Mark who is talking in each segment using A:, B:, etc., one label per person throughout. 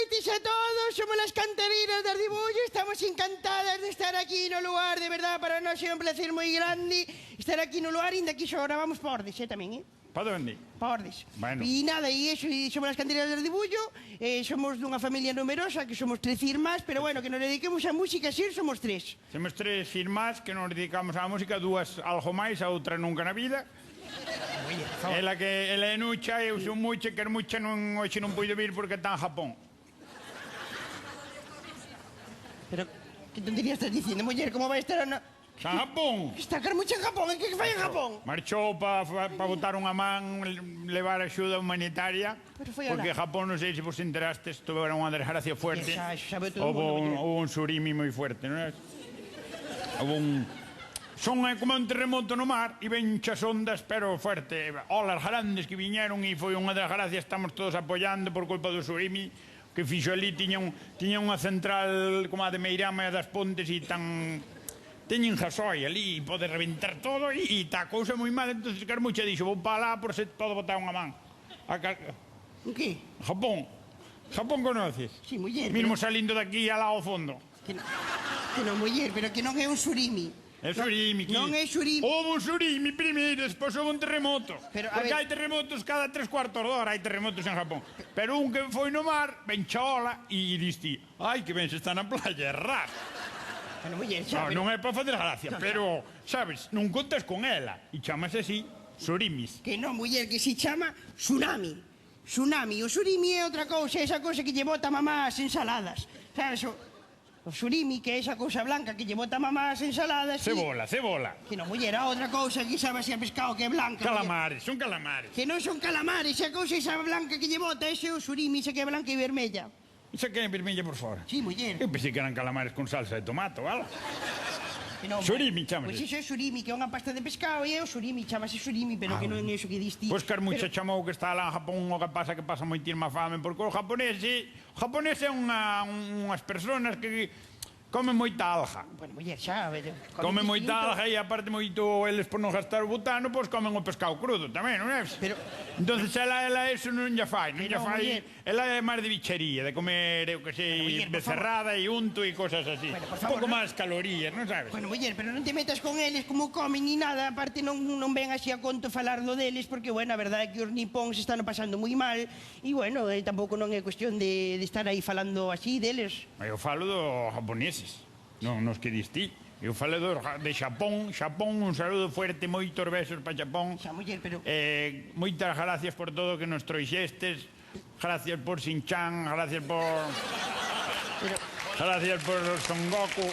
A: noites a todos, somos las cantarinas de Ardibullo. Estamos encantadas de estar aquí no lugar, de verdad, para nós é un placer moi grande estar aquí no lugar, inda que xo gravamos pa Ordes, tamén,
B: Para onde?
A: Pa Ordes.
B: Bueno.
A: E nada, e iso, somos las cantarinas de Ardibullo, somos dunha familia numerosa, que somos 13 irmás, pero bueno, que nos dediquemos a música, así somos 3.
B: Somos 3 irmás que nos dedicamos á música, 2 algo máis, a outra nunca na vida. Ela é nucha, eu son mucha, que mucha hoxe non puido vir porque está en Japón.
A: Pero, que tontería estás dicindo, muller, como vai estar na...
B: Está en Japón.
A: Está Carmucha en Japón, que fai en Japón?
B: Marchou para botar unha man, levar axuda humanitaria, porque Japón, non sei se vos enterastes, tuveron unha desgracia fuerte. Houve un tsunami moi fuerte, non é? Houve un... Son como un terremoto no mar e ven chas ondas, pero fuerte, olas grandes que viñeron e foi unha desgracia, estamos todos apoiando por culpa do tsunami que fixo ali, tiña unha central como a de Meirama e das Pontes e teñen gasoi ali e pode reventar todo e está a cousa moi mal, entonces Carmucha dixo, vou para lá por se todo botar unha man.
A: O que?
B: Japón. Japón conoces?
A: Si, muller.
B: Mismo salindo de aquí al ao fondo.
A: Que non, muller, pero que non é un tsunami.
B: É surimi,
A: non é surimi.
B: Houve un surimi primeiro, despois houve un terremoto. Porque
A: ver...
B: hai terremotos cada 3 cuartos de hora, hai terremotos en Japón. Pero un que foi no mar, ven chaola e diste, ai, que ben se está na playa, ras.
A: Bueno, muller, xa,
B: non é para facer gracia, pero, sabes, non contas con ela. E chamase así, surimis.
A: Que non, muller, que se chama tsunami. Tsunami, o surimi é outra cousa, esa cousa que lle bota mamá as ensaladas. Sabes, o surimi, que é esa cousa blanca que lle bota mamá as ensaladas.
B: Cebola.
A: Que non, muller, a outra cousa que sabe así a pescado que é blanca.
B: Calamares, son calamares.
A: Que non son calamares, esa cousa esa blanca que lle bota, ese é o surimi, esa que é blanca e vermella.
B: Esa que é vermella por fora.
A: Sí, muller.
B: Eu pensei que eran calamares con salsa de tomate, vale?
A: No,
B: surimi, chamase.
A: Pois iso é surimi, que é unha pasta de pescado e é o surimi, chamase surimi, pero que non é iso que diste.
B: Pois Carmucha chamou que está lá en Japón o que pasa moitísima fame, porque o japonés é unhas personas que comen moita alga.
A: Bueno, muller, xa,
B: comen moita alga e aparte moito eles por non gastar o butano, pois comen o pescado crudo tamén, non é?
A: Pero...
B: Entonces ela eso non lla fai, ela é máis de bichería, de comer, eu que sei, becerrada e unto e cosas así. Un pouco máis calorías, non sabes?
A: Bueno, muller, pero non te metas con eles como comen ni nada, aparte non ven así a conto falarlo deles, porque, bueno, a verdade é que os nipóns están pasando moi mal e, bueno, tampouco non é cuestión de estar aí falando así deles.
B: Eu falo dos japoneses. Non nos que diste. Eu falei de Xapón, un saludo fuerte, moitos besos para Xapón.
A: Xa, muller, pero...
B: Moitas gracias por todo que nos trouxestes. Gracias por Shin-chan, gracias por... Gracias por Son Goku.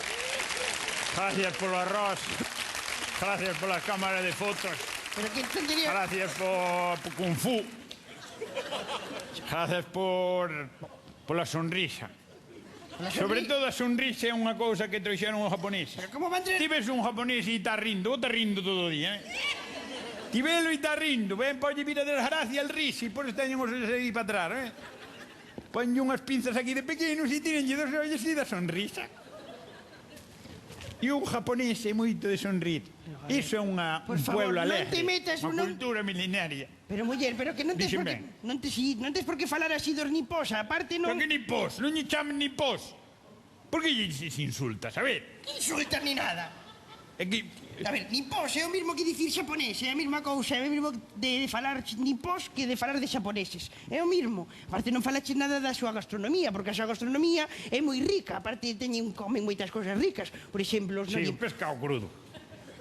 B: Gracias por o arroz. Gracias por las cámaras de fotos.
A: Pero que tontería...
B: Gracias por Kung Fu. Gracias por la sonrisa. Sobre todo a sonrisa é unha cousa que trouxeron os japoneses.
A: Pero como van ter...
B: Ti ves un japonés e está rindo, ou está rindo todo o día, Ti velo e está rindo, ven, polle vir a desgracia el riso, e por eso teñen os ollos aí para atrás, Ponlle unhas pinzas aquí de pequenos e tirenlle dos ollos e da sonrisa. E un japonés é moito de sonrir. Iso é un pueblo alegre, unha cultura milenaria.
A: Pero, muller, pero que non tes por que falar así dos nipós, aparte non...
B: Pero que nipós? Non lle chamen nipós. Por que lle insultas, a ver?
A: Que insultas ni nada.
B: É que...
A: A ver, nipós é o mesmo que dicir xaponés, é a mesma cousa, é o mesmo de falar nipós que de falar de xaponeses. É o mesmo. Aparte non falaches nada da súa gastronomía, porque a súa gastronomía é moi rica, aparte comen moitas cousas ricas. Por exemplo...
B: Sí, o pescado crudo.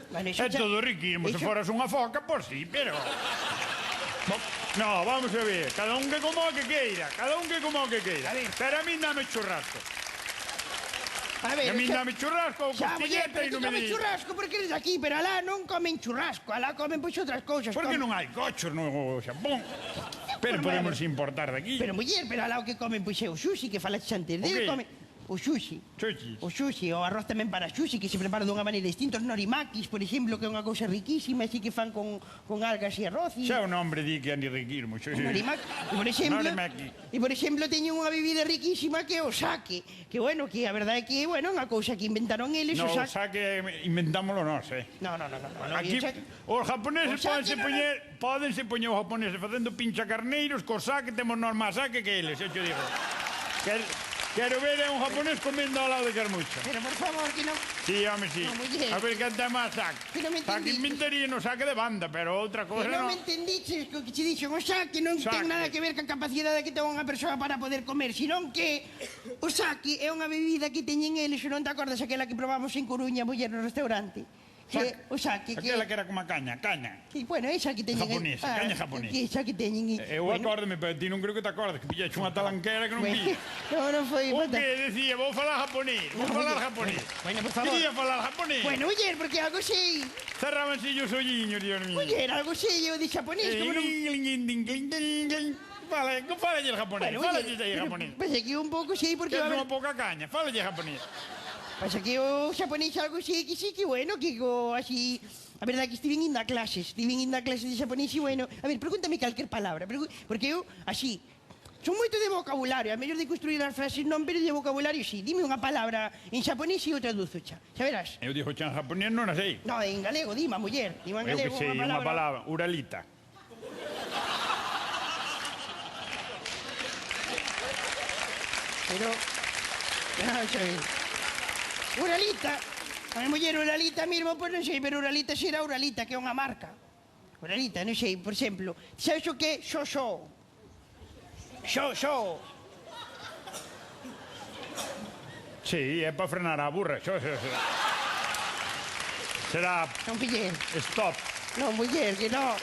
A: Vale,
B: é todo riquísimo, se foras unha foca, pois sí, pero... No, vamos a ver, cada un que como o que queira, pero a mí dame churrasco.
A: A ver,
B: a mí dame churrasco ou costilleta e non me
A: digas. Churrasco porque eres aquí, pero alá non comen churrasco, alá comen pois outras cousas.
B: Porque non hai cochos no Xapón. Pero podemos importar de aquí.
A: Pero, muller, pero alá o que comen pois é o sushi, que falaches antes dele, comen... O sushi. O sushi, o arroz tamén para sushi, que se prepara dunha maneira distinta. Os norimakis, por exemplo, que é unha cousa riquísima, así que fan con algas e arroz.
B: Xa o nombre di que é riquísimo.
A: E, por exemplo, teñen unha bebida riquísima que é o sake. Que, bueno, que a verdade é que, bueno, unha cousa que inventaron eles.
B: No, o sake inventámoslo nós,
A: No.
B: Aquí, os japoneses pódense poñer os japoneses facendo pincha carneiros, co sake temos nós máis sake que eles, eu te digo. Quero ver a un japonés comendo ao lado de Carmucha.
A: Pero, por favor, que non...
B: Sí, home, sí.
A: No, muller.
B: A ver, quen ten máis saque.
A: Que non me
B: Saque
A: entendí.
B: mintería no saque de banda, pero outra
A: Que
B: cosa
A: non
B: non.
A: me entendiches co que che dixo o saque non
B: Saque.
A: ten nada que ver ca capacidade que ten unha persoa para poder comer, senón que o saque é unha bebida que teñen eles, non te acordas aquela que probamos en Coruña, muller, no restaurante? Que o saque que...
B: Aquela que era como a caña.
A: Que, bueno, esa que teñen...
B: Japonesa, caña japonesa.
A: Que esa que teñen...
B: Eu acórdame, pero ti non creo que te acordes, que pillaxe unha talanquera que non
A: Bueno,
B: pilla.
A: non foi...
B: O que decía, vou falar japonés, vou falar japonés.
A: Bueno, por favor.
B: Quería falar japonés.
A: Bueno, muller, porque algo sei...
B: Cerrábanse os olliños, Dios mío.
A: Muller, algo sei eu de xaponés, como non...
B: Fala el japonés,
A: Bueno,
B: fala
A: muller,
B: el japonés.
A: Pasa que un pouco sei porque...
B: Que é unha pouca caña, fala japonés.
A: Pasa que o xaponés algo sei que sí que bueno, que así... A verdade que estiven indo a clases de xaponés e bueno... A ver, pregúntame calquer palabra, porque eu, así, son moito de vocabulario, a mellor de construir as frases non, pero de vocabulario sí. Dime unha palabra en xaponés e eu traduzo xa, xa verás.
B: Eu dixo en japonés non a sei.
A: No, en galego, dime, muller, dime en
B: Eu que
A: galego
B: sei, unha palabra, uralita.
A: Pero... Non sei. Uralita. A mi muller Uralita mesmo, pois non sei, pero Uralita será Uralita, que é unha marca. Uralita, non sei, por exemplo. Sabes o que é xo-xo? Xo-xo.
B: Sí, é para frenar a burra. Será
A: Non, muller.
B: stop.
A: Non, muller, que non.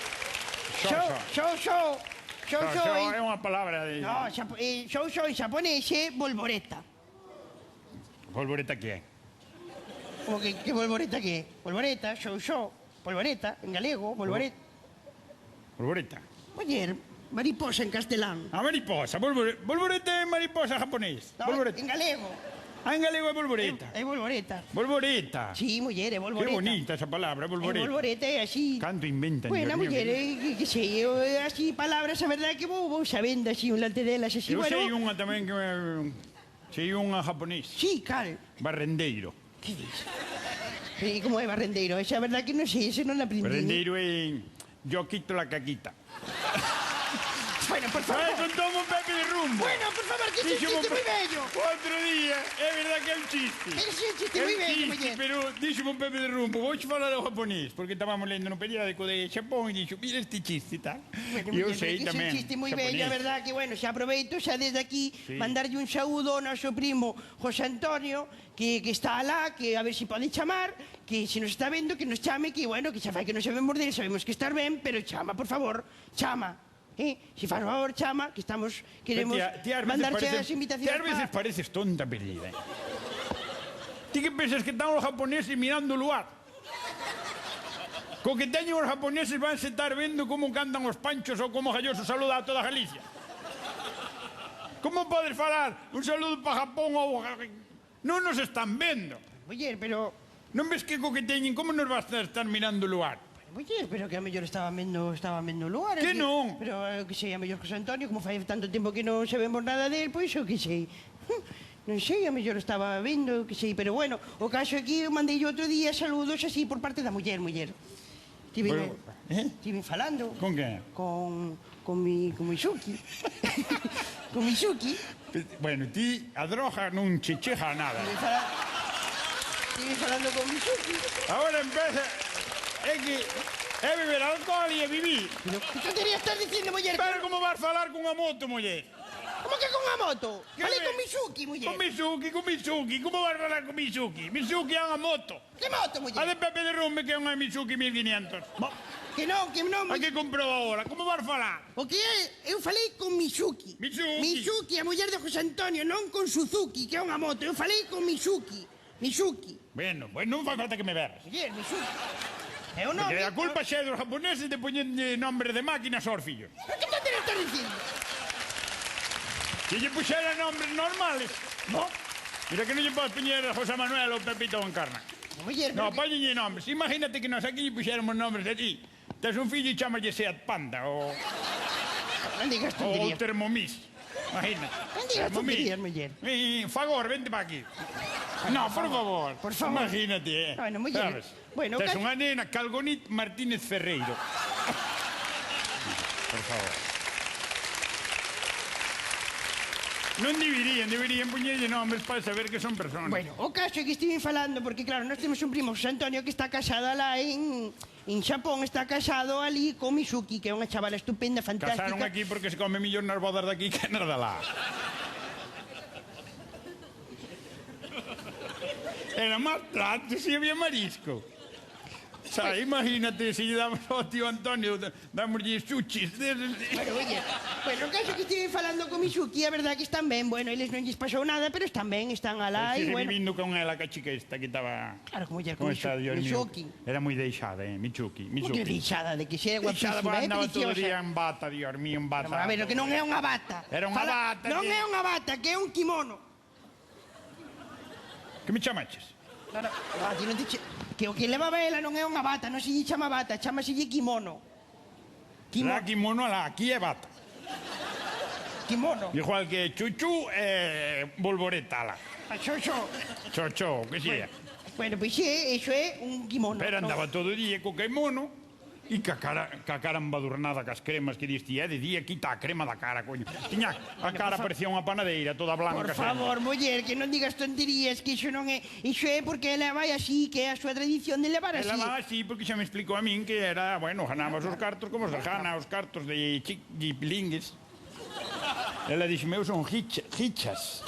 A: Xo-xo. Xo-xo
B: É unha palabra de...
A: No, xo-xo en xaponés é volvoreta.
B: Volvoreta que é?
A: Como que volvoreta que é? Volvoreta, xo-xo, volvoreta, en galego, volvoreta.
B: Volvoreta.
A: Muller, mariposa en castelán.
B: A mariposa, volvoreta é mariposa japonés.
A: No,
B: Volvoreta.
A: en galego.
B: Ah, en galego é volvoreta.
A: É volvoreta.
B: Volvoreta.
A: Sí, muller, é
B: Que
A: volvoreta.
B: bonita esa palabra,
A: É
B: volvoreta.
A: volvoreta, é así.
B: Canto inventan,
A: Bueno,
B: Dios mío,
A: muller, que sei, eu así palabras, a verdade que vou sabendo así un lante delas, así,
B: Eu
A: bueno.
B: sei unha tamén que... Sei unha japonés.
A: Sí, cal.
B: Barrendeiro.
A: Que dis? E como é barrendeiro? Esa é a verdade que non sei, ese non aprendi.
B: Barrendeiro é... Yo quito la caquita.
A: Bueno, por
B: Ai,
A: favor.
B: contou un Pepe de Rumbo.
A: Bueno, por favor, que ese
B: Díxome
A: chiste moi bello.
B: Outro día, é verdad que é un chiste.
A: Ese é un chiste
B: É
A: moi
B: un
A: bello,
B: chiste,
A: muller.
B: pero díxome un Pepe de Rumbo, vou falar ao japonés, porque estábamos lendo no periódico de Xapón e dixo, mira este chiste e tal.
A: Bueno,
B: E eu
A: muller,
B: sei
A: que
B: tamén.
A: ese chiste moi
B: xaponés.
A: bello, a verdad que, bueno, xa aproveito xa desde aquí
B: Sí.
A: mandarlle un saúdo ao noso primo José Antonio, que está alá, que a ver se pode chamar, que se nos está vendo, que nos chame, que, bueno, que xa fai que non sabemos dele, sabemos que estar ben, pero chama, por favor, chama. Se faz favor, chama, que estamos, queremos
B: Ti ás veces
A: mandarche
B: pareces-
A: as
B: Ti
A: invitacións
B: ás veces pareces tonta, perdida. Ti que pensas que están os japoneses mirando o luar? Co que teñen os japoneses van se estar vendo como cantan os panchos ou como Galloso saluda a toda Galicia. Como podes falar un saludo para Japón ou... Non nos están vendo.
A: Muller, pero...
B: Non ves que co que teñen, como nos vas a estar mirando o luar?
A: Muller, pero que a mellor estaba vendo o lugar.
B: Que non?
A: Pero, que sei, a mellor José Antonio, como fai tanto tempo que non sabemos nada del, pois, o que sei. Non sei, a mellor estaba vendo, que sei, pero bueno, o caso aquí, eu mandei outro día saludos así por parte da muller. Tive falando.
B: Con que?
A: Con Misuki. Con Misuki.
B: Bueno, ti a droga non che cheja a nada.
A: Tive falando con Misuki.
B: Agora empeza... É que é beber alcohol e é vivir.
A: Pero que tontería estás dicindo, muller?
B: Pero como vas falar cunha moto, muller?
A: Como que con a moto?
B: Que
A: Falei
B: ve-
A: con Misuki, muller.
B: Con Mitsuki. Como vas falar con Mitsuki? Mitsuki é unha moto.
A: Que moto, muller?
B: A de Pepe de Rumbe que é unha Mitsuki 1500.
A: Que non,
B: A que comprou agora? Como vas falar?
A: O que é, eu falei con Misuki.
B: Mitsuki.
A: A muller de José Antonio, non con Suzuki, que é unha moto. Eu falei con Misuki.
B: Bueno, pues non fai falta que me veras.
A: Muller, Misuki. É o nome.
B: Porque a culpa xa é dos japoneses de poñerlle nombre de máquinas aos fillos.
A: Pero que tontería estás dicindo?
B: Se lle puxera nombres normales.
A: No.
B: Mira que non lle podes poñer José Manuel ou Pepito Encarna.
A: Muller,
B: No,
A: pero que...
B: poñenlle nombres. Imagínate que nos aquí lle puxéramos nombres de ti. Tes un fillo e chamaslle Seat Panda ou
A: Non digas
B: o
A: tonterías.
B: Thermomix. Imagínate.
A: Non digas tonterías, muller.
B: Fagor, vente para aquí. No, por favor.
A: Por favor.
B: Imagínate,
A: Bueno, muller.
B: Sabes?
A: Bueno,
B: Tes
A: casi-
B: unha nena, Calgonit Martínez Ferreiro. Por favor. Non deberían poñerlle nombres para saber que son personas.
A: Bueno, o caso é que estive falando, porque claro, nós temos un primo, José Antonio, que está casado lá en Xapón, está casado ali con Mizuki, que é unha chavala estupenda, fantástica.
B: Casaron aquí porque se come millón nas bodas de aquí que nas de lá. Era máis trato, si había marisco. O sea, imagínate, se lle damos ao tío Antonio, damoslle chuchis.
A: Bueno, o caso que estive falando con Mizuki, a verdade que están ben, bueno, eles non lles pasou nada, pero están ben, están alá e, bueno...
B: vivindo con ela, que a chica esta que estaba...
A: Claro, como ella, con Mizuki.
B: Era moi deixada, Mizuki.
A: Que deixada, de que xe é guapísima,
B: andaba todo o día en bata, Dios mío, en bata.
A: A ver, que non é unha bata.
B: Era unha bata.
A: Non é unha bata, que é un kimono.
B: Que me chamaches?
A: No, ti non te que o que levaba ela non é unha bata, non se lle chama bata, chamaselle kimono.
B: Será kimono alá, aquí é bata.
A: Kimono.
B: Igual que chuchu e volvoreta alá. Chocho, que sea.
A: Bueno, pois iso é un kimono.
B: Pero andaba todo o día co kimono e ca cara embadurnada cas cremas que diste, de día quita a crema da cara, coño. Tiña a cara parecía unha panadeira, toda blanca.
A: Por favor, muller, que non digas tonterías, que iso non é... Iso é porque ela vai así, que é a súa tradición de levar así.
B: Ela vai así porque xa me explicou a min que era, bueno, ganabas os cartos como se gana os cartos de pilingues. Ela dixo, meu, son hichas.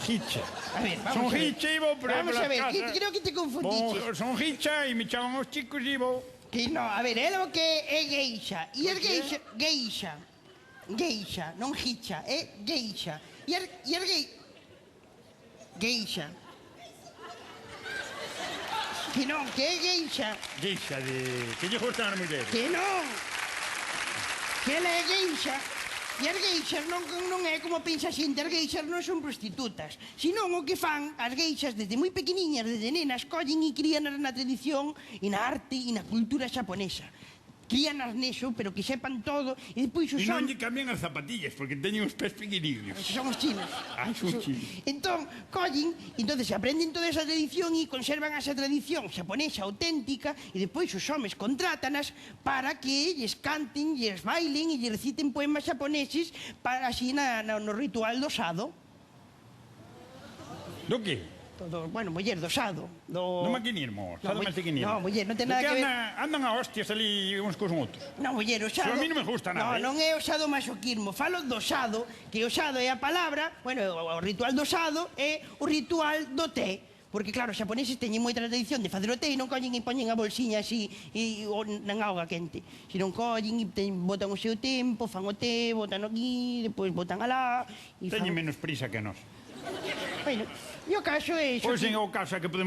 A: A ver,
B: son hicha e vou por aí
A: vamos a ver, creo que te confundiches.
B: Son hicha e me chaman os chicos e vou...
A: Que no, a ver, é o que é geisha. E as geisha, non hicha, é geisha. E as geisha. Que non, que é geisha.
B: Geisha de... que lle gustan as mulleres.
A: Que non. Que ela é geisha. E as geixas non é como pensa xente, as geixas non son prostitutas, senón o que fan as geixas desde moi pequeniñas, desde nenas, collen e críanas na tradición e na arte e na cultura xaponesa. Críanas neso, pero que sepan todo, e depois os
B: son... E non lle cambian as zapatillas, porque teñen os pés pequeniños.
A: Son os chinos.
B: Son chinos.
A: Entón, collen, entonces aprenden toda esa tradición e conservan esa tradición xaponesa auténtica, e depois os homes contrátanas para que lles canten, lles bailen e lles reciten poemas xaponeses para así no ritual do sado.
B: Do que?
A: Bueno, muller, do sado.
B: Do maquinismo, sado maquinismo.
A: No, muller, non ten nada que ver...
B: Andan a hostias ali uns cos outros.
A: No, muller, o sado...
B: A mí non me gusta nada.
A: Non é o sado masoquismo. Falo do sado, que o sado é a palabra... Bueno, o ritual do sado é o ritual do té. Porque, claro, os xaponeses teñen moita tradición de facer o té e non collen e poñen a bolsiña así na auga quente. Se non collen e botan o seu tempo, fan o té, botan aquí, depois botan alá...
B: Teñen menos prisa que nós.
A: Bueno, e o caso é iso...
B: Pois en o caso é que podemos